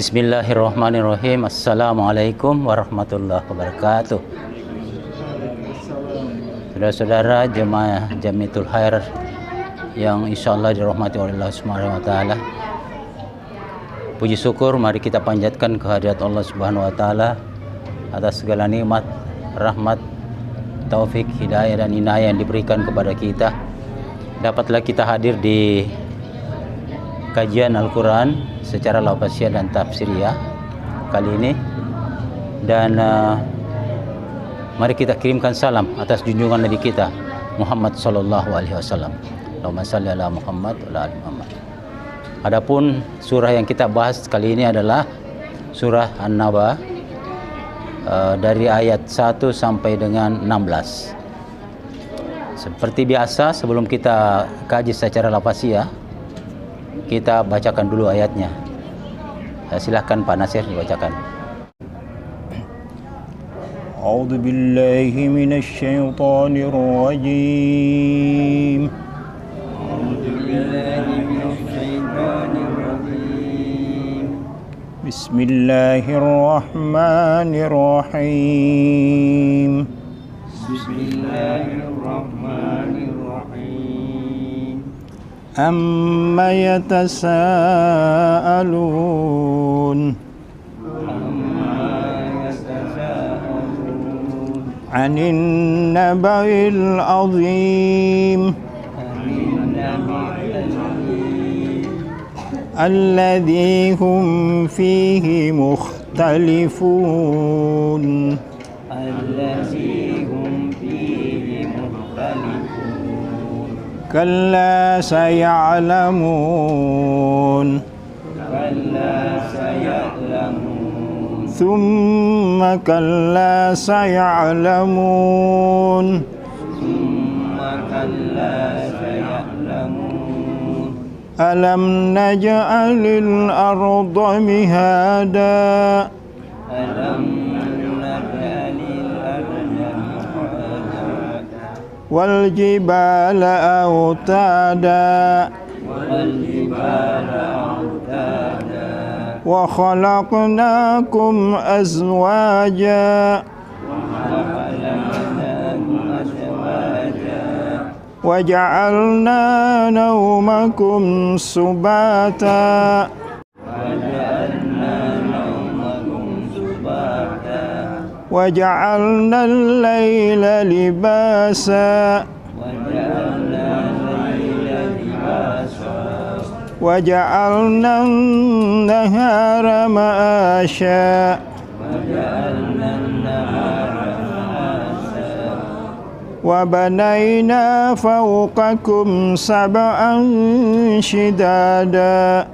Bismillahirrahmanirrahim. Assalamualaikum warahmatullahi wabarakatuh. Saudara-saudara jemaah Jamiatul Khair yang insyaallah dirahmati oleh Allah Subhanahu wa taala. Puji syukur mari kita panjatkan kehadirat Allah Subhanahu wa taala atas segala nikmat, rahmat, taufik, hidayah dan inayah yang diberikan kepada kita. Dapatlah kita hadir di kajian Al-Quran secara lafaziyah dan tafsiriyah kali ini, dan mari kita kirimkan salam atas junjungan Nabi kita Muhammad sallallahu alaihi wasallam. Allahumma shalli ala Muhammad wa ala ali Muhammad. Adapun surah yang kita bahas kali ini adalah surah An-Naba, dari ayat 1 sampai dengan 16. Seperti biasa, sebelum kita kaji secara lafaziyah, kita bacakan dulu ayatnya. Silahkan Pak Nasir dibacakan. A'udzu billahi minasy syaithanir rajim. A'udzu billahi minasy syaithanir rajim. Bismillahirrahmanirrahim. Bismillahirrahmanirrahim. Amma yatasaalun 'anil naba'il 'azim alladzi hum fihi mukhtalifun. Kalla saya'lamun. Thumma kalla saya'lamun. Alam naj'alil arda mihada. Wal jibala autada. Wa khalaqnakum azwaja. Wa ja'alna nawmakum subata. وجعلنا الليل لباسا وجعلنا النهار معاشا وبنينا فوقكم سبعا شدادا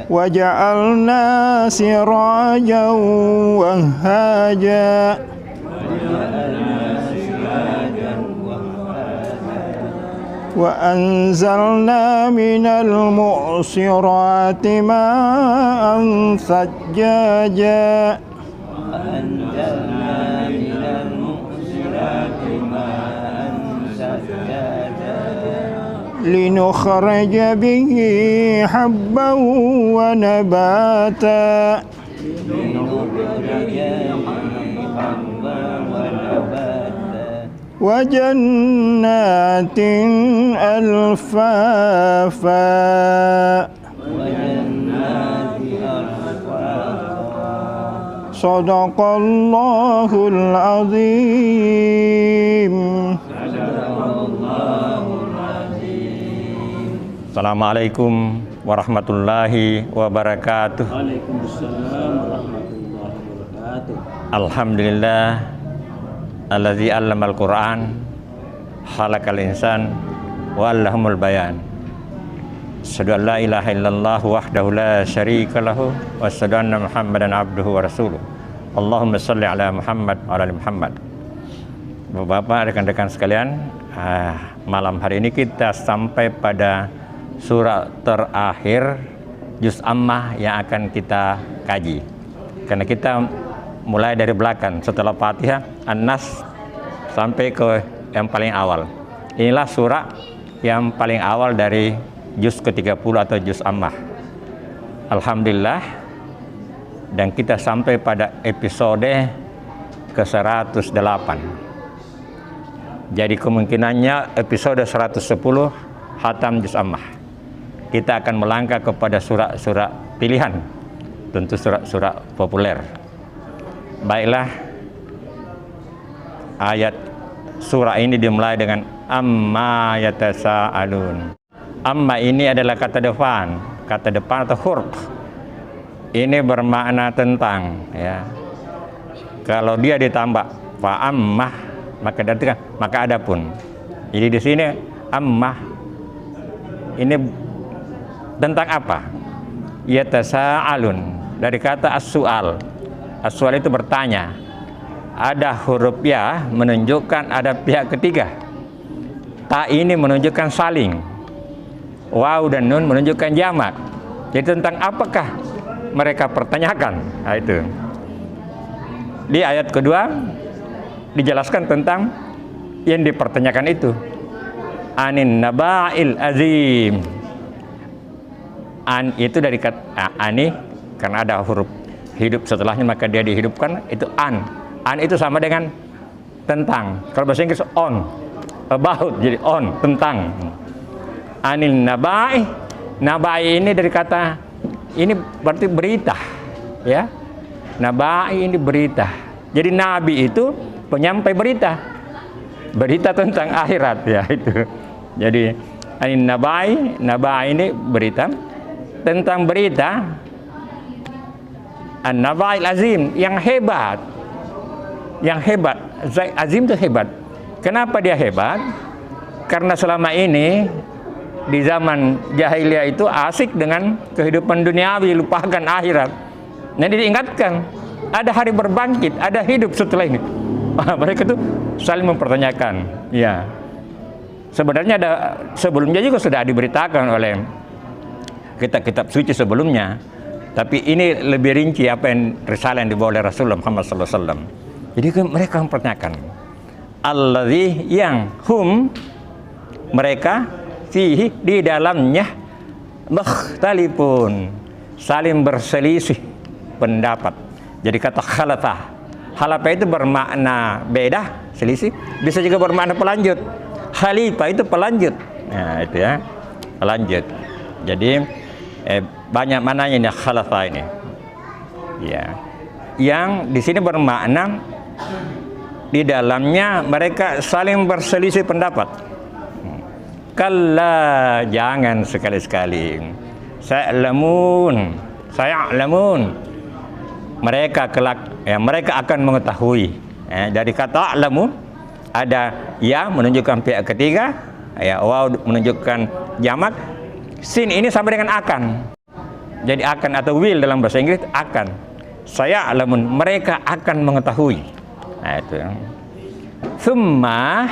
وجعلنا سراجا وهاجا وأنزلنا من المعصرات ماء ثجاجا لنخرج به حبا ونباتا وجنات ألفافا صدق الله العظيم. Assalamualaikum warahmatullahi wabarakatuh. Waalaikumsalam warahmatullahi wabarakatuh. Alhamdulillah allazi 'allamal Qur'an khalaqal insan wa 'allamahul bayan. Asyhadu an la ilaha illallah wahdahu la syarika lahu wa asyhadu anna Muhammadan abduhu wa rasuluh. Allahumma shalli ala Muhammad wa ala ali Muhammad. Bapak-bapak, rekan-rekan sekalian, malam hari ini kita sampai pada surah terakhir juz Ammah yang akan kita kaji. Karena kita mulai dari belakang setelah Fatihah, An-Nas sampai ke yang paling awal. Inilah surah yang paling awal dari juz ke-30 atau juz Ammah. Alhamdulillah, dan kita sampai pada episode ke-108. Jadi kemungkinannya episode 110 Hatam Juz Ammah. Kita akan melangkah kepada surat-surat pilihan, tentu surat-surat populer. Baiklah, ayat surah ini dimulai dengan amma yatasaalun. Amma ini adalah kata depan atau huruf. Ini bermakna tentang, ya. Kalau dia ditambah fa ammah, maka berarti maka adapun. Jadi di sini ammah ini tentang apa? Yatasaalun, dari kata as-su'al. As-su'al itu bertanya. Ada huruf ya menunjukkan ada pihak ketiga. Ta ini menunjukkan saling. Waw dan nun menunjukkan jamak. Jadi tentang apakah mereka pertanyakan? Nah, itu. Di ayat kedua dijelaskan tentang yang dipertanyakan itu. Anin naba'il azim. An itu dari kata ani, karena ada huruf hidup setelahnya maka dia dihidupkan, itu an. An itu sama dengan tentang. Kalau bahasa Inggris on, about, jadi on, tentang. Anil nabai, nabai ini dari kata ini berarti berita, ya. Nabai ini berita. Jadi nabi itu penyampai berita, berita tentang akhirat, ya itu. Jadi anil nabai, nabai ini berita tentang berita. An-nabail azim, yang hebat, yang hebat. Azim itu hebat. Kenapa dia hebat? Karena selama ini di zaman jahiliyah itu asik dengan kehidupan duniawi, lupakan akhirat. Nah, diingatkan ada hari berbangkit, ada hidup setelah ini. Mereka itu saling mempertanyakan. Ya, sebenarnya ada sebelumnya juga sudah diberitakan oleh kitab-kitab suci sebelumnya. Tapi ini lebih rinci apa yang risalah yang dibawa oleh Rasulullah Muhammad SAW. Jadi mereka mempertanyakan allazi yang hum mereka fihi di dalamnya mukhtalifun saling berselisih pendapat. Jadi kata khalafa itu bermakna beda, selisih, bisa juga bermakna pelanjut. Khalifah itu pelanjut. Nah, itu ya, pelanjut. Jadi banyak mananya ini khalafa ini. Ya. Yang di sini bermakna di dalamnya mereka saling berselisih pendapat. Kalla, jangan sekali-sekali. Sa'lamun, mereka kelak, ya, mereka akan mengetahui. Dari kata a'lamu ada ya menunjukkan pihak ketiga, ya waw menunjukkan jamak. Sin ini sama dengan akan. Jadi akan atau will dalam bahasa Inggris akan. Saya alamun, mereka akan mengetahui. Nah itu. Summa,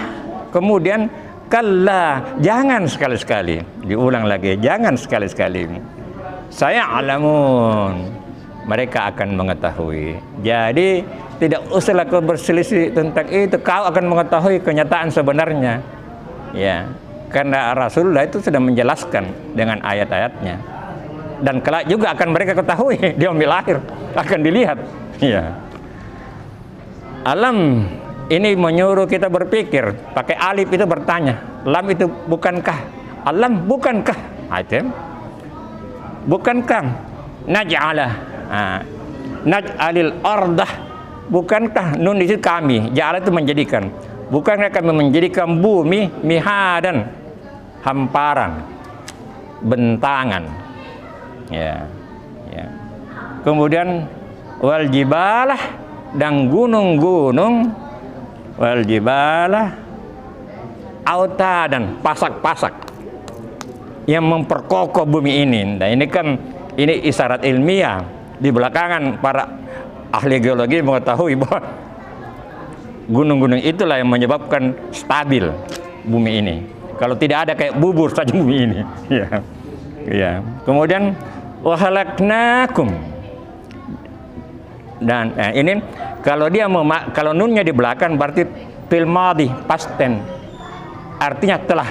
kemudian kalla, jangan sekali-sekali. Diulang lagi, jangan sekali-sekali. Saya alamun, mereka akan mengetahui. Jadi tidak usahlah kau berselisih tentang itu, kau akan mengetahui kenyataan sebenarnya. Ya. Karena Rasulullah itu sudah menjelaskan dengan ayat-ayatnya, dan kelak juga akan mereka ketahui di yaumil akhir, akan dilihat. Ya. Alam ini menyuruh kita berpikir, pakai alif itu bertanya, lam itu bukankah, alam bukankah, itu bukankah, naj'ala, naj'alil ardah, bukankah, nun itu kami, ja'ala itu menjadikan. Bukankah kami menjadikan bumi mihadan, hamparan, bentangan, ya, ya. Kemudian wal jibalah, dan gunung-gunung, wal jibalah auta, dan pasak-pasak yang memperkokoh bumi ini. Nah, ini kan ini isyarat ilmiah. Di belakangan para ahli geologi mengetahui bahwa gunung-gunung itulah yang menyebabkan stabil bumi ini. Kalau tidak ada kayak bubur saja bumi ini. Ya. Ya. Kemudian wahalaknakum. Dan ini kalau dia kalau nunnya di belakang berarti fil madhi, past tense. Artinya telah.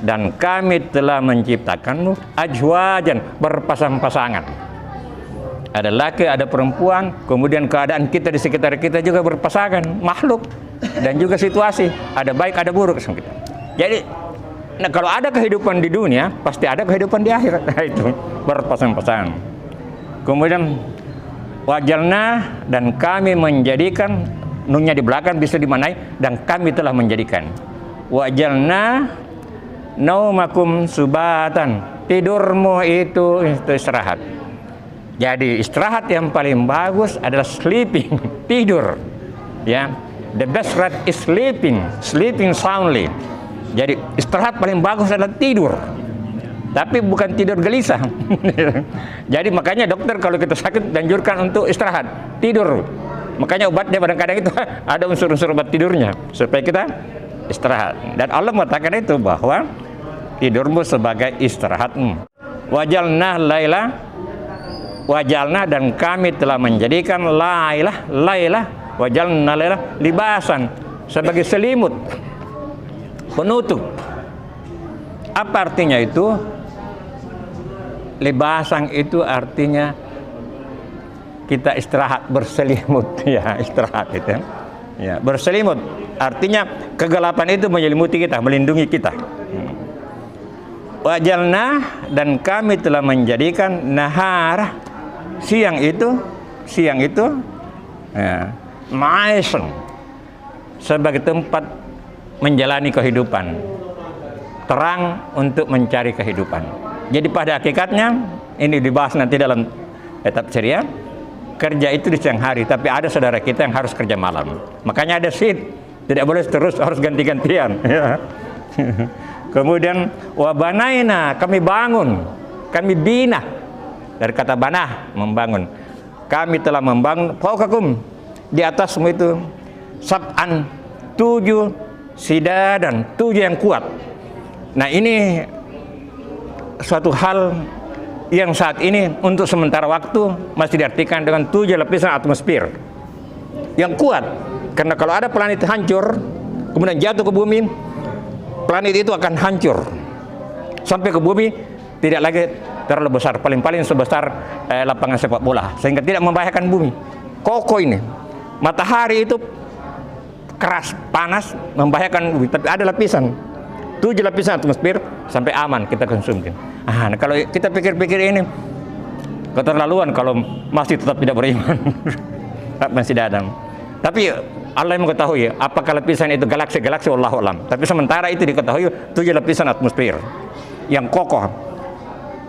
dan kami telah menciptakanmu ajwajan, berpasang-pasangan. Ada laki, ada perempuan, kemudian keadaan kita di sekitar kita juga berpasangan, makhluk dan juga situasi, ada baik ada buruk. Jadi kalau ada kehidupan di dunia, pasti ada kehidupan di akhirat. Nah, itu berpasang-pasangan. Kemudian wajalna, dan kami menjadikan, nunnya di belakang bisa dimanai, dan kami telah menjadikan. Wajalna naumakum subatan, tidurmu itu istirahat. Jadi istirahat yang paling bagus adalah sleeping, tidur. Ya, the best rest is sleeping, sleeping soundly. Jadi istirahat paling bagus adalah tidur, tapi bukan tidur gelisah. Jadi makanya dokter kalau kita sakit dianjurkan untuk istirahat, tidur. Makanya obatnya kadang-kadang itu ada unsur-unsur obat tidurnya supaya kita istirahat. Dan Allah mengatakan itu bahwa tidurmu sebagai istirahatmu. Wajalna laila, wajalna, dan kami telah menjadikan laila, wajalna laila libasan, sebagai selimut, penutup. Apa artinya itu? Libasan itu artinya kita istirahat, berselimut. Ya, istirahat itu. Ya, berselimut artinya kegelapan itu menyelimuti kita, melindungi kita. Wajalna, dan kami telah menjadikan nahar, siang itu ya, ma'aishan, sebagai tempat menjalani kehidupan, terang untuk mencari kehidupan. Jadi pada hakikatnya ini dibahas nanti dalam tafsir ya, kerja itu di siang hari, tapi ada saudara kita yang harus kerja malam. Makanya ada shift, tidak boleh terus, harus ganti-gantian. Ya. Kemudian wabanaina, kami bangun, kami bina, dari kata banah, membangun. Kami telah membangun fauqakum, di atasmu itu sab'an, 7 sidadan, 7 yang kuat. Nah, ini suatu hal yang saat ini untuk sementara waktu masih diartikan dengan 7 lapisan atmosfer yang kuat. Karena kalau ada planet hancur kemudian jatuh ke bumi, planet itu akan hancur sampai ke bumi, tidak lagi terlalu besar, paling-paling sebesar lapangan sepak bola, sehingga tidak membahayakan bumi. Kokoh ini. Matahari itu keras, panas, membahayakan bumi, tapi ada lapisan, 7 lapisan atmosfer sampai aman kita konsumsi. Nah, kalau kita pikir-pikir ini keterlaluan kalau masih tetap tidak beriman. Masih dadam. Tapi Allah yang mengetahui apakah lapisan itu galaksi-galaksi, wallahu alam. Tapi sementara itu diketahui 7 lapisan atmosfer yang kokoh.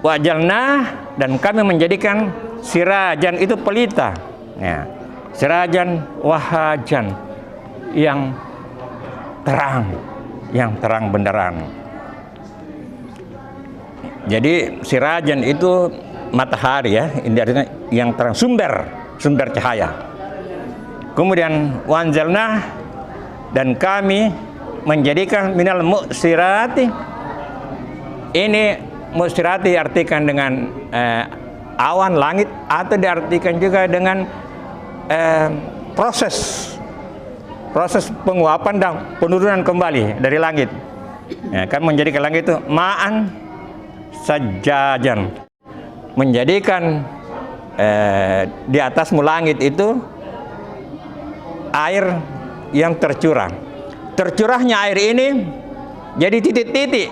Wajalna, dan kami menjadikan sirajan, itu pelita. Ya. Sirajan wahajan, yang terang benderang. Jadi sirajan itu matahari ya, ini artinya yang terang, sumber cahaya. Kemudian wanzalna, dan kami menjadikan minal mu'sirati. Ini mu'sirati diartikan dengan awan langit, atau diartikan juga dengan proses penguapan dan penurunan kembali dari langit. Ya, kan menjadikan langit itu ma'an sajajan, menjadikan di atasmu langit itu air yang tercurah. Tercurahnya air ini jadi titik-titik,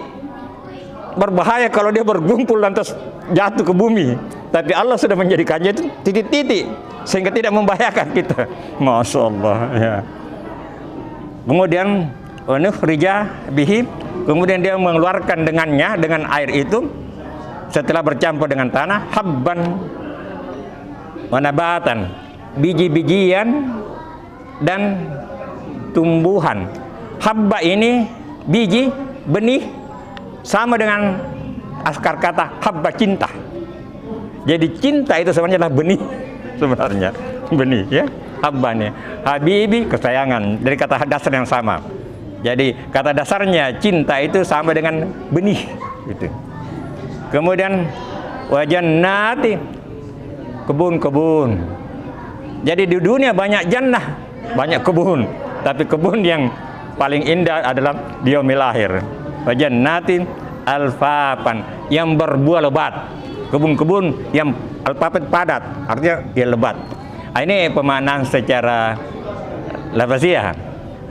berbahaya kalau dia bergumpul lantas jatuh ke bumi. Tapi Allah sudah menjadikannya itu titik-titik sehingga tidak membahayakan kita. Masya Allah ya. Kemudian wanukhrija bihi, kemudian dia mengeluarkan dengannya, dengan air itu setelah bercampur dengan tanah, habban wa nabatan, biji-bijian dan tumbuhan. Habba ini biji, benih, sama dengan akar kata habba, cinta. Jadi cinta itu sebenarnya adalah benih, sebenarnya benih ya. Habba nih, habibi, kesayangan, dari kata dasar yang sama. Jadi kata dasarnya cinta itu sama dengan benih gitu. Kemudian wajannati, kebun-kebun. Jadi di dunia banyak jannah, banyak kebun, tapi kebun yang paling indah adalah di yaumil akhir. wa jannatin alfafan, yang berbuah lebat, kebun-kebun yang alfafan padat, artinya ya lebat. Ini pemaknaan secara lafaziyah.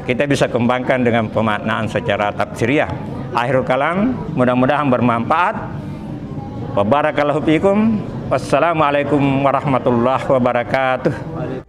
Kita bisa kembangkan dengan pemaknaan secara tafsiriyah. Akhirul kalam, mudah-mudahan bermanfaat. Wa barakallahu fikum. Wassalamualaikum warahmatullahi wabarakatuh.